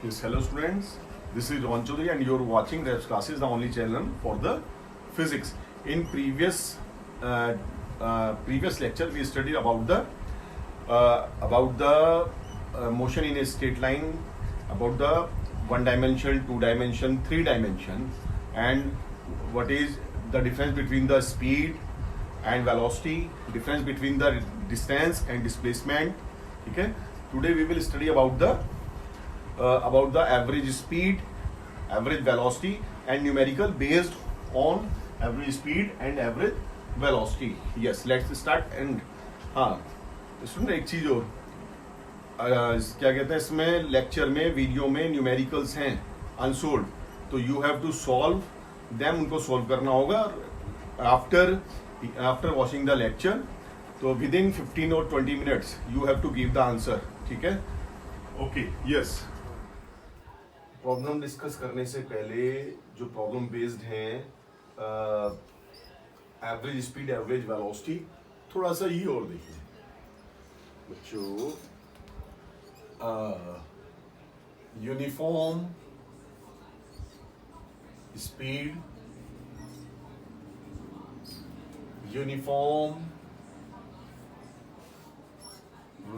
Yes, hello students. This is Ron Chaudhary and you're watching Reps Classes, the only channel for the physics. In previous lecture, we studied about the motion in a straight line, about the one dimension, two dimension, three dimension, and what is the difference between the speed and velocity, difference between the distance and displacement. Okay. Today we will study about the average speed, average velocity and numerical based on average speed and average velocity. Yes, let's start. And हाँ सुन एक चीज़ और क्या कहते हैं, इसमें lecture में video में numericals हैं अनसोल्ड, तो you have to solve them, उनको सॉल्व करना होगा आफ्टर वॉचिंग द लेक्चर. तो विद इन 15 और 20 minutes you have to give the answer. ठीक है, ओके. यस, प्रॉब्लम डिस्कस करने से पहले जो प्रॉब्लम बेस्ड हैं एवरेज स्पीड, एवरेज वेलोसिटी, थोड़ा सा ये और देखिए बच्चों. Uniform speed, uniform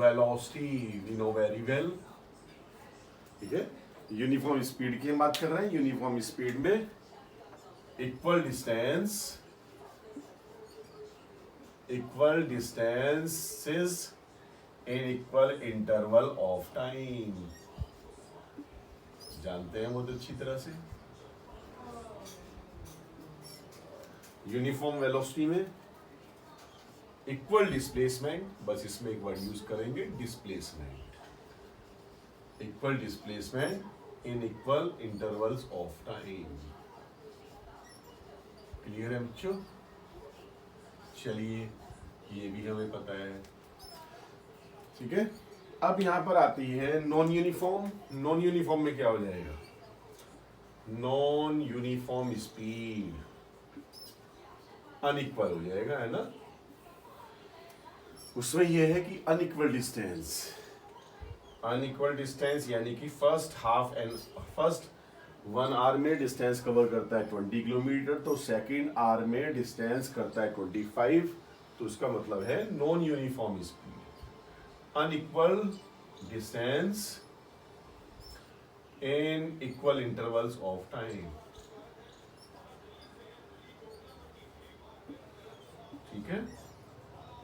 velocity we know very well. ठीक है, यूनिफॉर्म स्पीड की हम बात कर रहे हैं. यूनिफॉर्म स्पीड में equal distances in equal interval of time. जानते हैं बहुत अच्छी तरह से. यूनिफॉर्म वेलोसिटी में इक्वल डिस्प्लेसमेंट, बस इसमें एक वर्ड यूज करेंगे, displacement. Equal displacement in equal intervals of time. Clear है बच्चों? चलिए, ये भी हमें पता है. ठीक है, अब यहां पर आती है नॉन यूनिफॉर्म. नॉन यूनिफॉर्म में क्या हो जाएगा? नॉन यूनिफॉर्म स्पीड अनइक्वल हो जाएगा, है ना. उसमें यह है कि अनइक्वल डिस्टेंस यानी कि फर्स्ट वन आवर में डिस्टेंस कवर करता है 20 किलोमीटर, तो सेकेंड आवर में डिस्टेंस करता है 25. तो उसका मतलब है non uniform speed, unequal distance in equal intervals of time. ठीक है,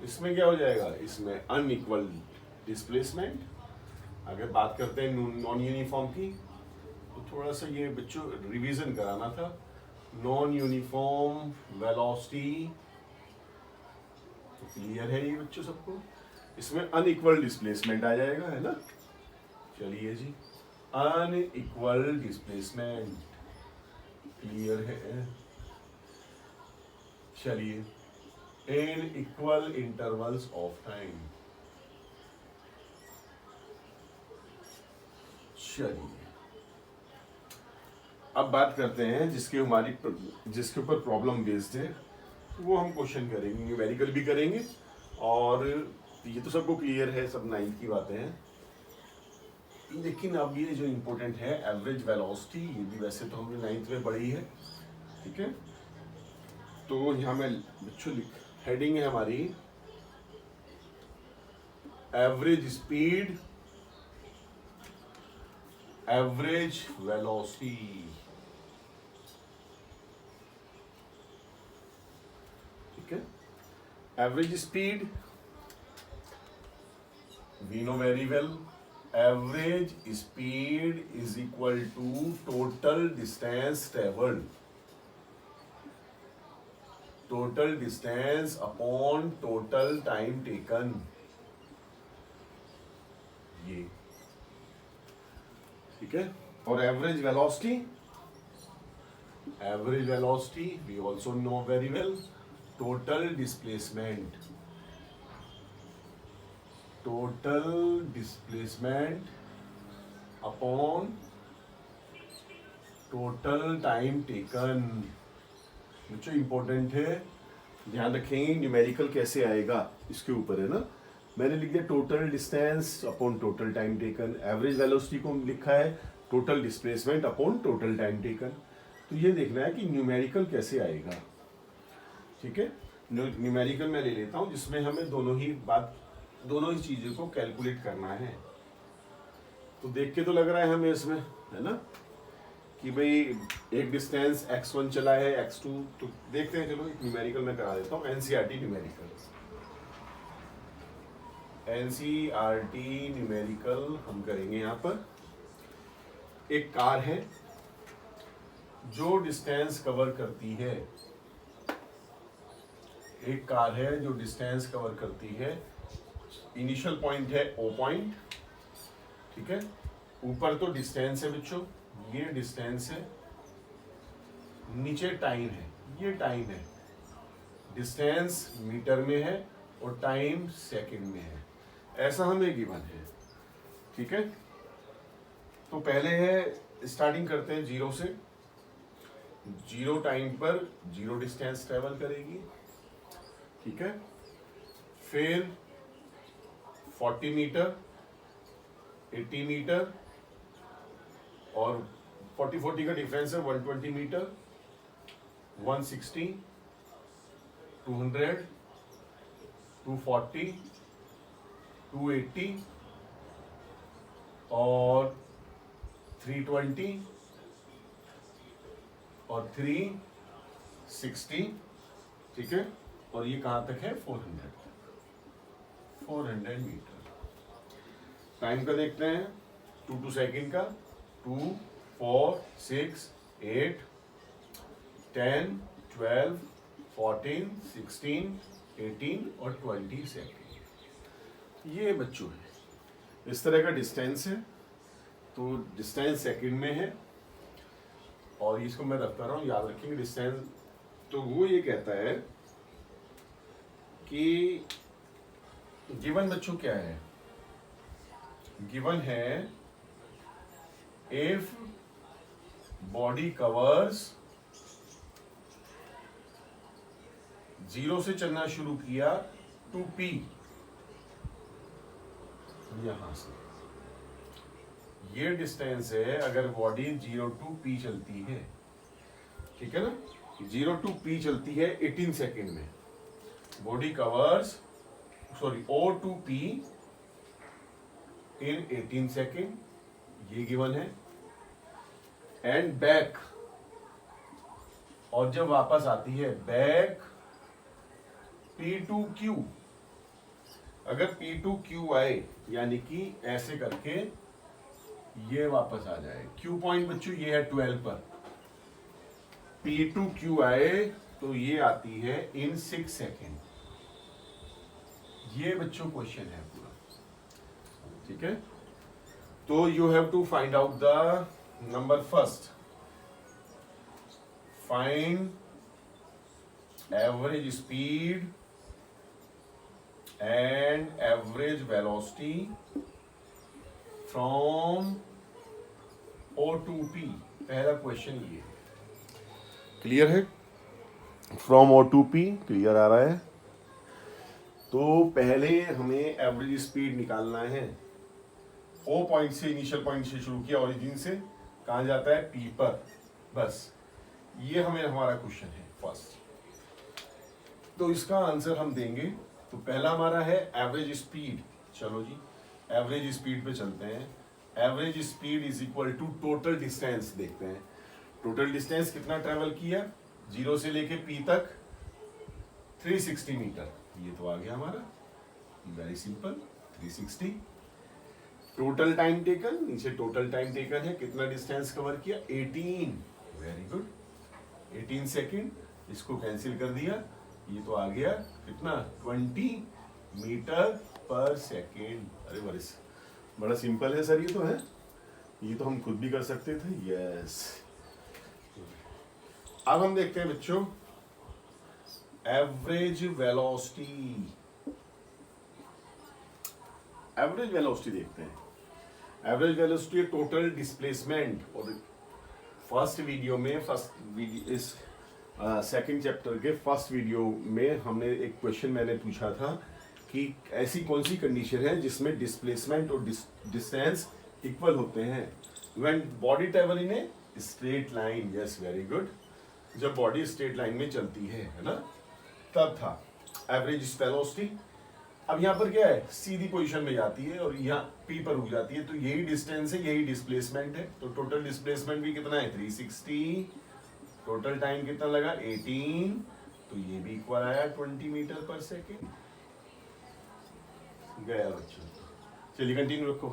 इसमें क्या हो जाएगा? इसमें अनइक्वल डिस्प्लेसमेंट. अगर बात करते हैं नॉन यूनिफॉर्म की, तो थोड़ा सा ये बच्चों रिवीजन कराना था. नॉन यूनिफॉर्म वेलोसिटी तो क्लियर है ये बच्चों सबको. इसमें अनइक्वल डिस्प्लेसमेंट आ जाएगा, है ना. चलिए जी, अनइक्वल डिस्प्लेसमेंट क्लियर है. चलिए, in equal intervals of time. चलिए, अब बात करते हैं जिसके ऊपर प्रॉब्लम बेस्ड है, वो हम क्वेश्चन करेंगे, न्यूमेरिकल भी करेंगे. और ये तो सबको क्लियर है, सब 9th की बातें हैं. लेकिन अब ये जो इम्पोर्टेंट है एवरेज वेलोसिटी, ये भी वैसे तो हमने 9th में पढ़ी है. ठीक है, तो यहाँ मैं बच्चों हेडिंग है हमारी एवरेज स्पीड, एवरेज वेलोसिटी. ठीक है, average speed we know very well. Average speed is equal to total distance travelled, total distance upon total time taken. ये ठीक है. और average velocity we also know very well, total displacement upon total time taken. बच्चों important है, ध्यान रखेंगे numerical कैसे आएगा इसके ऊपर, है ना. मैंने लिख दिया total distance upon total time taken. Average velocity को लिखा है total displacement upon total time taken. तो ये देखना है कि न्यूमेरिकल कैसे आएगा, ठीक है। न्यूमेरिकल मैं ले लेता हूँ जिसमें हमें दोनों ही चीज़ों को कैलकुलेट करना है। तो देख के तो लग रहा है हमें इसमें, है ना, कि भाई एक डिस्टेंस x1 चला है, x2, तो देखते हैं। चलो न्यूमेरिकल मैं करा देता हूँ। एनसीईआरटी न्यूमेरिकल हम करेंगे। यहाँ पर एक कार है जो डिस्टेंस कवर करती है, इनिशियल पॉइंट है O पॉइंट, ठीक है। ऊपर तो डिस्टेंस है बच्चों, ये डिस्टेंस है, नीचे टाइम है, ये टाइम है। डिस्टेंस मीटर में है और टाइम सेकंड में है, ऐसा हमें गिवन है, ठीक है। तो पहले है, स्टार्टिंग करते हैं 0 से। 0 टाइम पर 0 डिस्टेंस ट्रेवल करेगी, ठीक है। फिर 40 मीटर, 80 मीटर, और 40 का डिफरेंस है 120 मीटर, 160, 200, 240, 280 और 320 और 360, ठीक है। और ये कहाँ तक है? 400 मीटर। टाइम का देखते हैं, 2 सेकेंड का, 2, 4, 6, 8, 10, 12, 14, 16, 18 और 20 सेकेंड। ये बच्चों है, इस तरह का डिस्टेंस है। तो डिस्टेंस सेकंड में है और इसको मैं रखता रहा हूँ, याद रखेंगे डिस्टेंस। तो वो ये कहता है कि गिवन बच्चों क्या है? गिवन है इफ बॉडी कवर्स 0 से चलना शुरू किया टू P, यहां से ये डिस्टेंस है। अगर बॉडी 0 to P चलती है, ठीक है ना, 0 to P चलती है 18 सेकेंड में। Body covers O to P in 18 second, ये गिवन है। एंड बैक, और जब वापस आती है बैक P to Q, अगर P to Q आए, यानी कि ऐसे करके ये वापस आ जाए। Q पॉइंट बच्चों ये है 12 पर, P to Q आए तो ये आती है इन 6 सेकेंड। ये बच्चों क्वेश्चन है पूरा, ठीक है। तो you have to find out the number first, find average speed and average velocity from O to P। पहला क्वेश्चन ये क्लियर है? From O to P clear आ रहा है? तो पहले हमें एवरेज स्पीड निकालना है। O पॉइंट से, इनिशियल पॉइंट से शुरू किया, ओरिजिन से, कहाँ जाता है? P पर, बस ये हमारा क्वेश्चन है फर्स्ट। तो इसका आंसर हम देंगे। तो पहला हमारा है एवरेज स्पीड। चलो जी, एवरेज स्पीड पे चलते हैं। Average speed is equal to total distance. देखते हैं टोटल डिस्टेंस कितना ट्रेवल किया, 0 से लेके P तक 360 मीटर। ये तो आ गया हमारा, very simple, 360। Total time taken, नीचे टोटल टाइम टेकन है, कितना डिस्टेंस कवर किया? 18, वेरी गुड, 18 सेकेंड। इसको कैंसिल कर दिया, ये तो आ गया कितना? 20 मीटर पर सेकेंड। अरे बड़ा सिंपल है सर, ये तो है, ये तो हम खुद भी कर सकते थे। यस। अब हम देखते हैं बच्चों एवरेज वेलोसिटी। एवरेज वेलोसिटी देखते हैं। Average velocity total displacement. और फर्स्ट वीडियो में, इस सेकंड चैप्टर के फर्स्ट वीडियो में हमने एक क्वेश्चन मैंने पूछा था कि ऐसी कौन सी कंडीशन है जिसमें डिस्प्लेसमेंट और डिस्टेंस इक्वल होते हैं। When body travel in a straight line, yes very good, जब बॉडी स्ट्रेट लाइन में चलती है ना, तब था एवरेज वेलोसिटी। अब यहाँ पर क्या है, सीधी पोजीशन में जाती है और यहाँ पी पर रुक जाती है, तो यही डिस्टेंस है, यही डिस्प्लेसमेंट है, तो टोटल डिस्प्लेसमेंट भी कितना है 360, टोटल टाइम कितना लगा 18, तो ये भी इक्वल आया 20 मीटर पर सेकेंड। गया बच्चों, चलिए कंटिन्यू रखो।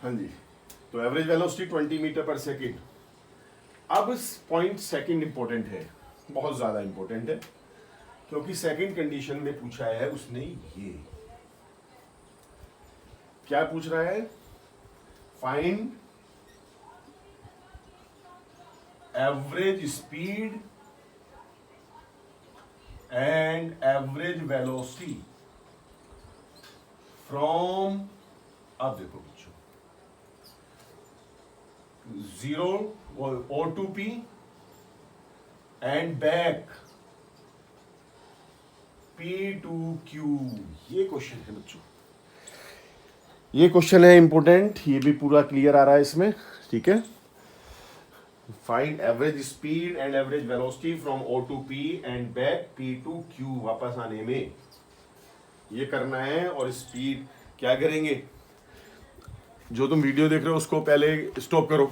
हाँ जी, तो एवरेज वेलोसिटी 20 मीटर पर सेकेंड। अब पॉइंट सेकेंड इंपॉर्टेंट है, बहुत ज्यादा इंपॉर्टेंट है, क्योंकि सेकंड कंडीशन में पूछा है उसने ये क्या पूछ रहा है, find average speed and average velocity from, अब देखो बच्चों, 0 O to P and back P to Q, ये क्वेश्चन है बच्चों, ये क्वेश्चन है इंपोर्टेंट, ये भी पूरा क्लियर आ रहा है इसमें, ठीक है। Find average speed and average velocity from O to P and back P to Q, वापस आने में ये करना है। और स्पीड क्या करेंगे, जो तुम वीडियो देख रहे हो उसको पहले स्टॉप करो।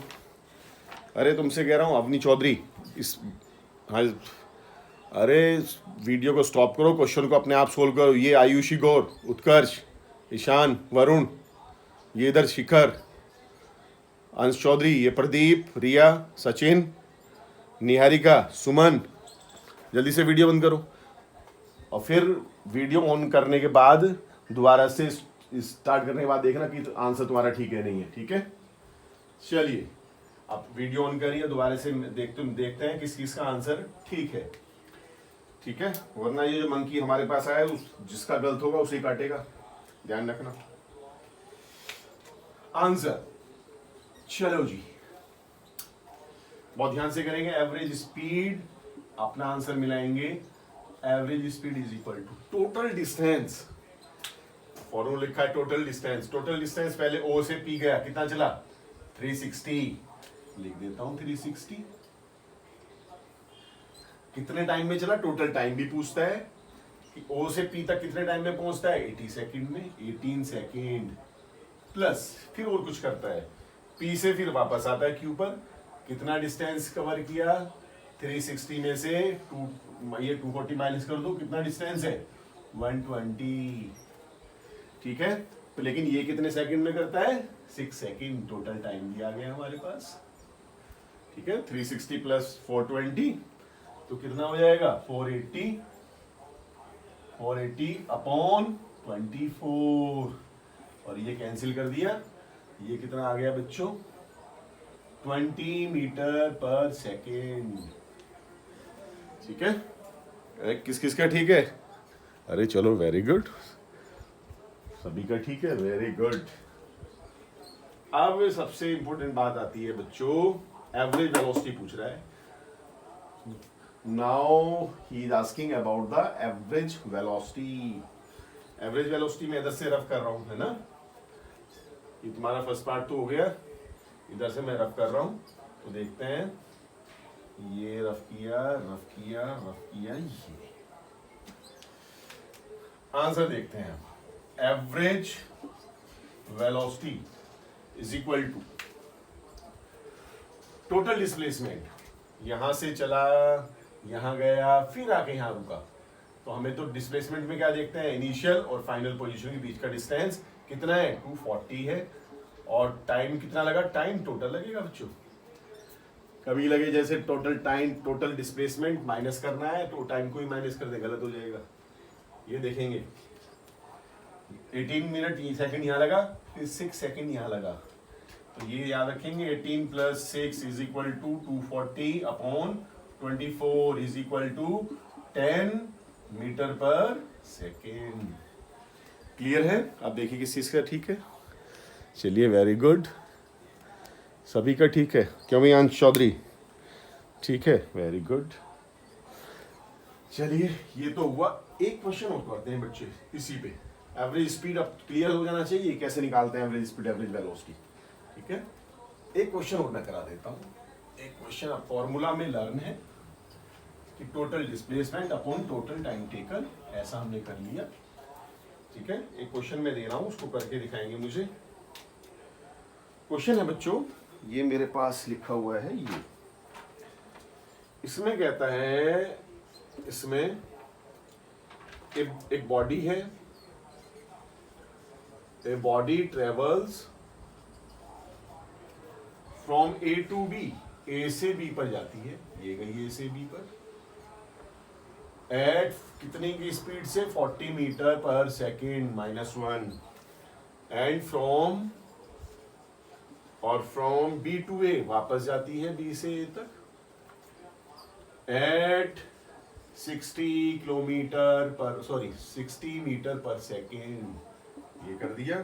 अरे तुमसे कह रहा हूं अवनी चौधरी, इस, हाँ, अरे वीडियो को स्टॉप करो, क्वेश्चन को अपने आप सोल्व करो। ये आयुषी गौर, उत्कर्ष, ईशान, वरुण, ये इधर शिखर, अंश चौधरी, ये प्रदीप, रिया, सचिन, निहारिका, सुमन, जल्दी से वीडियो बंद करो। और फिर वीडियो ऑन करने के बाद दोबारा से स्टार्ट करने के बाद देखना कि आंसर तुम्हारा ठीक है नहीं है, ठीक है। चलिए अब वीडियो ऑन करिए, दोबारा से देखते हैं किस किस का आंसर ठीक है, ठीक है। वरना ये जो मंकी हमारे पास आया, जिसका गलत होगा उसे काटेगा, ध्यान रखना। आंसर, चलो जी बहुत ध्यान से करेंगे। एवरेज स्पीड, अपना आंसर मिलाएंगे, average speed is equal to total distance, formula लिखा है टोटल डिस्टेंस। टोटल डिस्टेंस पहले ओ से पी गया, कितना चला 360, लिख देता हूं 360। कितने टाइम में चला, टोटल टाइम भी पूछता है कि ओ से पी तक कितने टाइम में पहुंचता है, 80 सेकंड में, 18 सेकंड प्लस फिर और कुछ करता है, पी से फिर वापस आता है क्यू पर, कितना डिस्टेंस कवर किया 360 में से ये 240 माइनस कर दो, कितना डिस्टेंस है 120, ठीक है। तो लेकिन ये कितने सेकंड में करता है 6 सेकंड, टोटल टाइम भी आ गया हमारे पास, ठीक है। 360 प्लस 420 तो कितना हो जाएगा 480 अपॉन 24, और ये कैंसिल कर दिया, ये कितना आ गया बच्चों 20 मीटर पर सेकेंड, ठीक है। अरे किस किस का ठीक है, अरे चलो वेरी गुड, सभी का ठीक है, वेरी गुड। अब सबसे इंपॉर्टेंट बात आती है बच्चों, एवरेज वेलोसिटी पूछ रहा है। Now he is asking about the average velocity. Average velocity में इधर से रफ कर रहा हूं, है ना, ये तुम्हारा फर्स्ट पार्ट तो हो गया, इधर से मैं रफ कर रहा हूं, तो देखते हैं, ये रफ किया रफ किया रफ किया, ये आंसर देखते हैं। Average velocity is equal to total displacement, यहां से चला, यहां गया, फिर आके यहां रुका, तो हमें तो डिस्प्लेसमेंट में क्या देखते हैं, इनिशियल और फाइनल पोजीशन के बीच का डिस्टेंस कितना है 240 है, और टाइम कितना लगा, टाइम टोटल लगेगा बच्चों, कभी लगे जैसे total time total displacement minus करना है तो टाइम को ही माइनस कर दे, गलत हो जाएगा। ये देखेंगे 18 मिनट सेकंड यहाँ लगा, फिर 6 सेकंड यहाँ लगा, तो ये याद रखेंगे 18 plus 6 is equal to 240 upon 24 is equal to 10 metre पर सेकेंड। क्लियर है, आप देखिए किस चीज का ठीक है, चलिए वेरी गुड, सभी का ठीक है, क्यों भाई अंश चौधरी ठीक है, वेरी गुड। चलिए ये तो हुआ, एक क्वेश्चन और करते हैं बच्चे इसी पे, एवरेज स्पीड अब क्लियर हो जाना चाहिए कैसे निकालते हैं एवरेज स्पीड एवरेज वेलोसिटी, ठीक है। एक क्वेश्चन और मैं करा देता हूँ। एक क्वेश्चन अब फॉर्मूला में लर्न है कि total displacement upon total time taken, ऐसा हमने कर लिया। ठीक है, एक क्वेश्चन मैं दे रहा हूँ, उसको करके दिखाएंगे मुझे। क्वेश्चन है बच्चों, ये मेरे पास लिखा हुआ है, ये इसमें कहता है, इसमें एक बॉडी है, a body travels from A to B, A से बी पर जाती है, ये गई ए से बी पर, एट कितने की स्पीड से, 40 मीटर पर second -1, and from B to A वापस जाती है बी से ए तक एट 60 मीटर पर सेकेंड। ये कर दिया।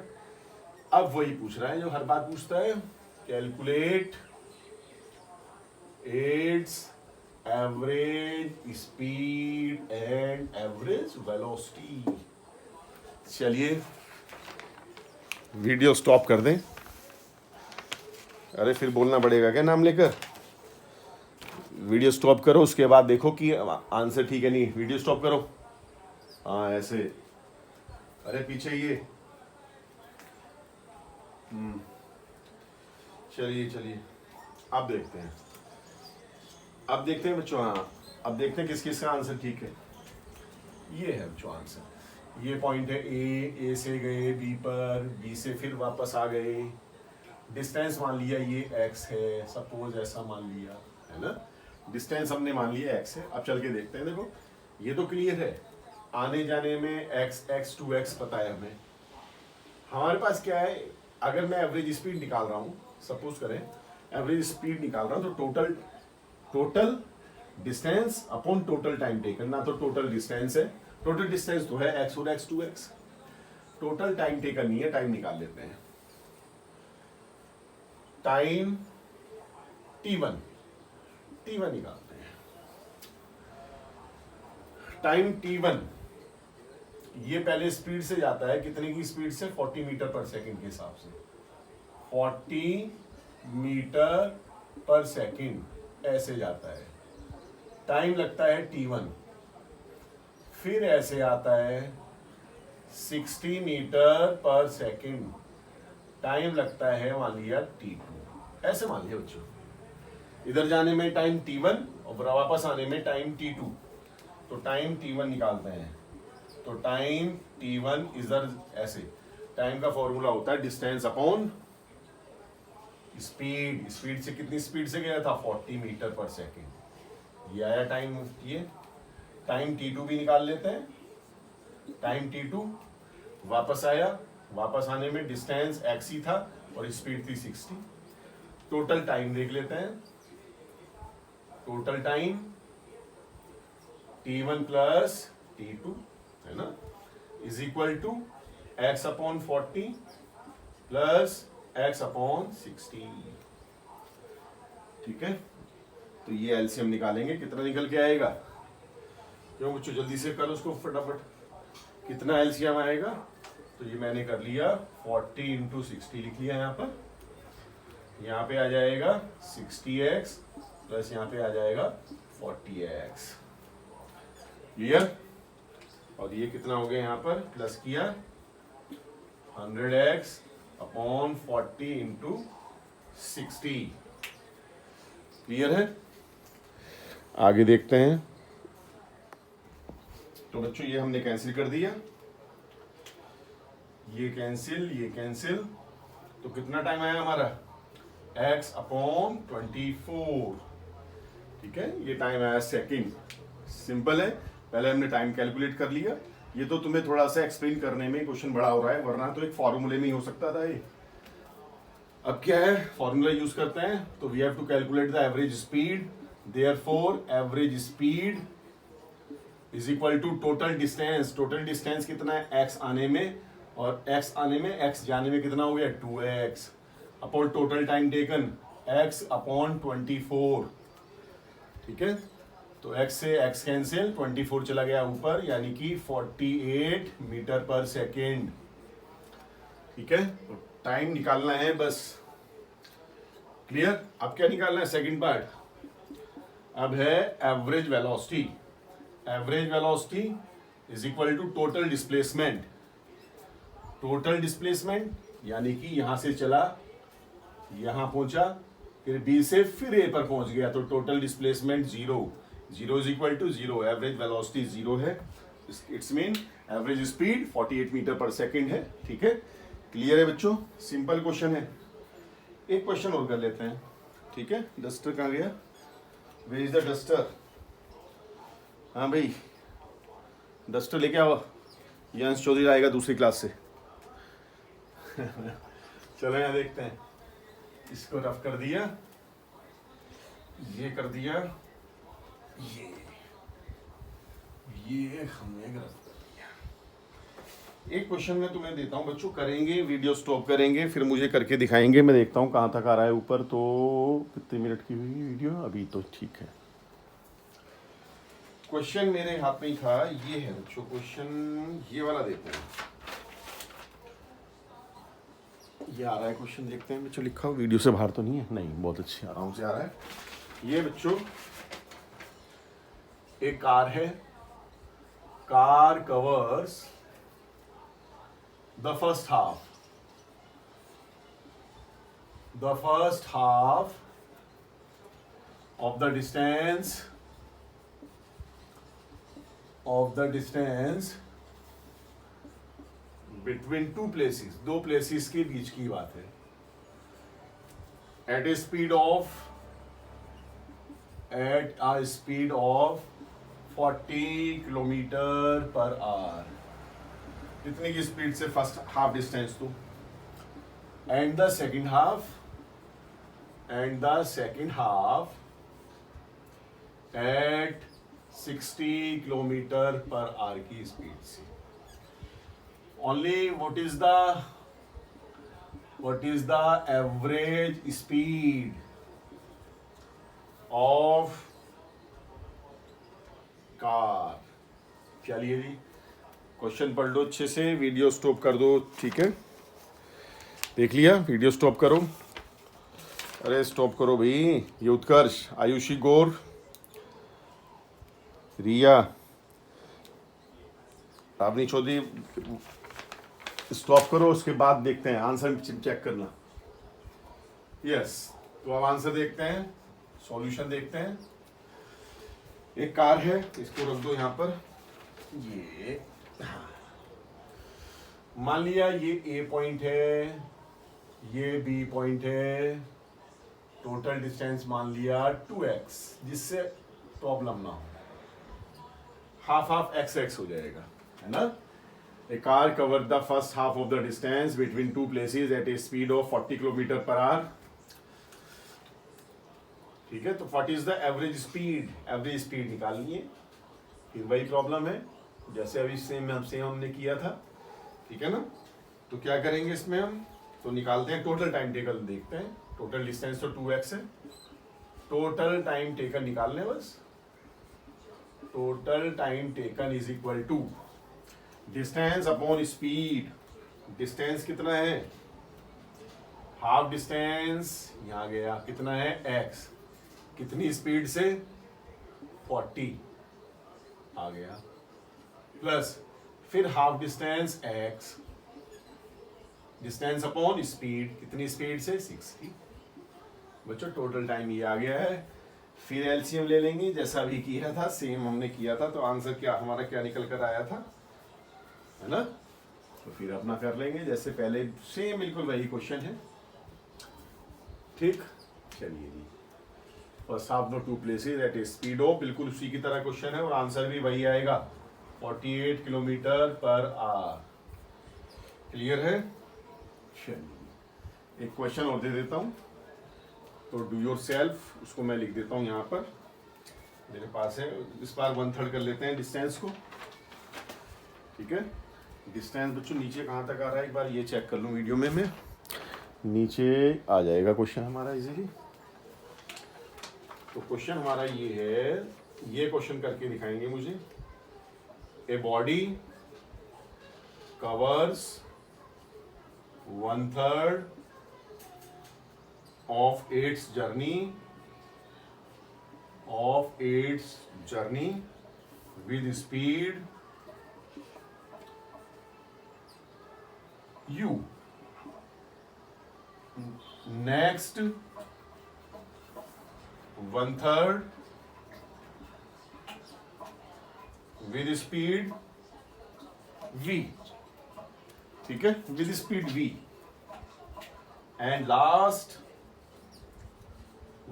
अब वही पूछ रहा है जो हर बात पूछता है, calculate its average speed and average velocity. चलिए वीडियो स्टॉप कर दें। अरे फिर बोलना पड़ेगा क्या नाम लेकर? वीडियो स्टॉप करो, उसके बाद देखो कि आंसर ठीक है नहीं। वीडियो स्टॉप करो, हाँ ऐसे। अरे पीछे ये चलिए अब देखते हैं, बच्चों। हाँ अब देखते हैं किस किस का आंसर ठीक है। ये है बच्चों आंसर। ये पॉइंट है ए से गए बी पर, बी से फिर वापस आ गए। डिस्टेंस मान लिया ये x है, सपोज ऐसा मान लिया है ना। डिस्टेंस हमने मान लिया x है। अब चल के देखते हैं। देखो ये तो क्लियर है, आने जाने में x 2x पता है हमें। हमारे पास क्या है, अगर मैं एवरेज स्पीड निकाल रहा हूँ, सपोज करें एवरेज स्पीड निकाल रहा हूँ, तो total distance upon total time taken, ना तो टोटल डिस्टेंस है, टोटल डिस्टेंस तो है x और x 2x, total time taken नहीं है। टाइम निकाल लेते हैं। टाइम t1 निकालते हैं। टाइम t1 ये पहले स्पीड से जाता है, कितने की स्पीड से, 40 मीटर पर सेकंड के हिसाब से, 40 मीटर पर सेकंड ऐसे जाता है। टाइम लगता है t1, फिर ऐसे आता है 60 मीटर पर सेकंड, टाइम लगता है मान लिया t2, ऐसे मान लिया बच्चों। इधर जाने में टाइम t1 और वापस आने में टाइम t2, तो टाइम t1 निकालते हैं। तो टाइम t1 इधर ऐसे, टाइम का फॉर्मूला होता है डिस्टेंस अपॉन स्पीड। स्पीड से कितनी स्पीड से गया था, 40 मीटर पर सेकेंड। ये आया टाइम। ये टाइम t2 भी निकाल लेते हैं। टाइम t2 वापस आया, वापस आने में डिस्टेंस x ही था और स्पीड थी 60। टोटल टाइम देख लेते हैं। Total time t1 plus t2 है ना, is equal to x upon 40 plus x upon 60। ठीक है, तो ये एलसीएम निकालेंगे, कितना निकल के आएगा। क्यों बच्चों, जल्दी से करो उसको फटाफट। कितना एलसीएम आएगा, तो ये मैंने कर लिया 40 इंटू 60 लिख लिया यहाँ पर। यहाँ पे आ जाएगा 60x प्लस यहाँ पे आ जाएगा 40x। क्लियर। और ये कितना हो गया, यहाँ पर प्लस किया 100x अपॉन 40 इंटू 60। क्लियर है। आगे देखते हैं। तो बच्चों ये हमने कैंसिल कर दिया, ये कैंसिल, तो कितना टाइम आया हमारा, x अपॉन 24। ठीक है, ये टाइम आया सेकंड। सिंपल है, पहले हमने टाइम कैलकुलेट कर लिया। ये तो तुम्हें थोड़ा सा एक्सप्लेन करने में क्वेश्चन बड़ा हो रहा है, वरना तो एक फॉर्मूले में ही हो सकता था ये। अब क्या है, फॉर्मूला यूज करते हैं। तो we have to calculate the average speed, therefore average speed is equal to total distance. Total distance कितना है, x आने में, और x आने में x जाने में कितना हो गया 2x, upon total time taken x upon 24। ठीक है, तो x से x कैंसिल, 24 चला गया ऊपर, यानी कि 48 मीटर पर सेकेंड। ठीक है, तो टाइम निकालना है बस। क्लियर? अब क्या निकालना है? सेकंड पार्ट अब है average velocity. Average velocity is equal to total displacement. Total displacement यानी कि यहां से चला, यहां पहुंचा, फिर बी से फिर ए पर पहुंच गया, तो total displacement zero. Zero is equal to zero, average velocity zero है। It's mean average speed 48 metre पर सेकेंड है। ठीक है, क्लियर है बच्चों? सिंपल क्वेश्चन है। एक क्वेश्चन और कर लेते हैं। ठीक है, डस्टर कहाँ गया? Where is the duster? हाँ भाई, डस्टर लेके आओ, यंश चौधरी आएगा दूसरी क्लास से। चलो यहाँ देखते हैं। इसको रफ कर दिया, ये कर दिया, ये हमने रफ कर दिया। एक क्वेश्चन मैं तुम्हें देता हूँ बच्चों, करेंगे, वीडियो स्टॉप करेंगे, फिर मुझे करके दिखाएंगे। मैं देखता हूँ कहाँ तक आ रहा है ऊपर। तो कितने मिनट की हुई वीडियो? अभी तो ठीक है। क्वेश्चन मेरे हाथ में ही था, ये है बच्चों क्वेश्चन, ये वाला देखते हैं। ये आ रहा है क्वेश्चन, देखते हैं बच्चों। लिखा हो, वीडियो से बाहर तो नहीं है? नहीं, बहुत अच्छी आराम से आ रहा है। ये बच्चों एक कार है। Car covers the first half of the distance between two places, दो places के बीच की बात है, at a speed of 40 kilometre per hour. इतनी की स्पीड से फर्स्ट हाफ डिस्टेंस तो, and the second half at 60 kilometre per hour की स्पीड से। Only what is the average speed of car. चलिए जी, क्वेश्चन पढ़ लो अच्छे से, वीडियो स्टॉप कर दो। ठीक है, देख लिया? वीडियो स्टॉप करो। अरे स्टॉप करो भाई। ये उत्कर्ष, आयुषी गौर, रिया, पावनी चौधरी, स्टॉप करो, उसके बाद देखते हैं आंसर चेक करना। यस, तो अब आंसर देखते हैं, सॉल्यूशन देखते हैं। एक कार है, इसको रख दो यहाँ पर। ये मान लिया ये ए पॉइंट है, ये बी पॉइंट है, टोटल डिस्टेंस मान लिया 2x, जिससे प्रॉब्लम ना हो, हाफ x हो जाएगा, है ना? A car covered the first half of the distance between two places at a speed of 40 kilometre per our. ठीक है, तो what is the average speed? Average speed निकालनी है। फिर वही प्रॉब्लम है जैसे अभी सेम हमने किया था। ठीक है ना? तो क्या करेंगे इसमें हम? तो निकालते हैं टोटल टाइम टेकन, देखते हैं। टोटल डिस्टेंस तो 2x है, टोटल टाइम टेकन निकालने बस। Total time taken is equal to distance upon speed. Distance कितना है? हाफ डिस्टेंस यहां गया, कितना है? x। कितनी स्पीड से? 40 आ गया, प्लस फिर half distance x, distance upon speed, कितनी स्पीड से? 60। बच्चों टोटल टाइम ये आ गया है। फिर एलसीएम ले लेंगे, जैसा भी किया था, सेम हमने किया था। तो आंसर क्या हमारा, क्या निकल कर आया था, है ना? तो फिर अपना कर लेंगे जैसे पहले, सेम बिल्कुल वही क्वेश्चन है। ठीक, चलिए जी। First half the two places at a speed of, बिल्कुल उसी की तरह क्वेश्चन है और आंसर भी वही आएगा, 48 किलोमीटर पर आवर। क्लियर है? चलिए एक क्वेश्चन और दे देता हूं, तो डू योर सेल्फ, उसको मैं लिख देता हूं यहाँ पर, मेरे पास है। इस बार 1/3 कर लेते हैं डिस्टेंस को। ठीक है, डिस्टेंस बच्चों नीचे कहाँ तक आ रहा है, एक बार ये चेक कर लूँ वीडियो में मैं। नीचे आ जाएगा क्वेश्चन हमारा इजीली। तो क्वेश्चन हमारा ये है, ये क्वेश्चन करके दिखाएंगे मुझे। A body covers 1/3 of its journey with speed u. Next 1/3 with speed v. ठीक है, with speed v. And last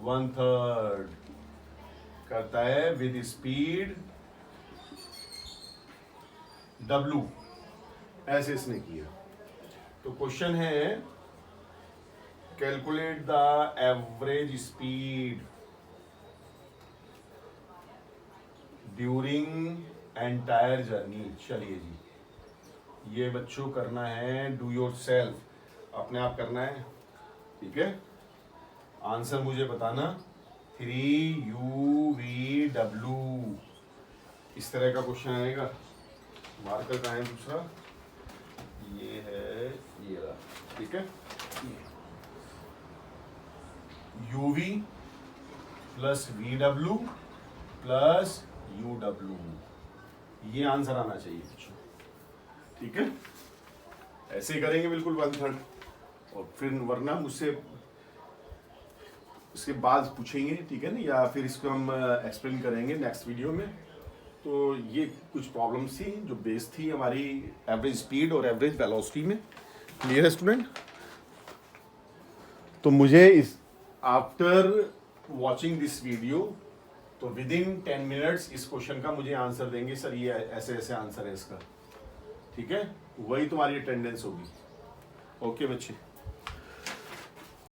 1/3 करता है विद स्पीड w. ऐसे इसने किया. तो क्वेश्चन है calculate the average speed during entire journey. चलिए जी, ये बच्चों करना है डू योर सेल्फ, अपने आप करना है. ठीक है, आंसर मुझे बताना 3UVW. इस तरह का क्वेश्चन आएगा. मार्कर कहाँ है दूसरा? ये है, ये रहा. ठीक है, UV plus VW plus UW. ये आंसर आना चाहिए बच्चों. ठीक है, ऐसे ही करेंगे बिल्कुल 1/3. और फिर वरना मुझसे इसके बाद पूछेंगे, ठीक है ना, या फिर इसको हम एक्सप्लेन करेंगे नेक्स्ट वीडियो में. तो ये कुछ प्रॉब्लम्स थी जो बेस थी हमारी एवरेज स्पीड और एवरेज वेलोसिटी में. क्लियर है स्टूडेंट? तो मुझे इस आफ्टर वॉचिंग दिस वीडियो तो विद इन 10 मिनट्स इस क्वेश्चन का मुझे आंसर देंगे, सर ये ऐसे ऐसे आंसर है इसका. ठीक है, वही तुम्हारी अटेंडेंस होगी. ओके बच्चे.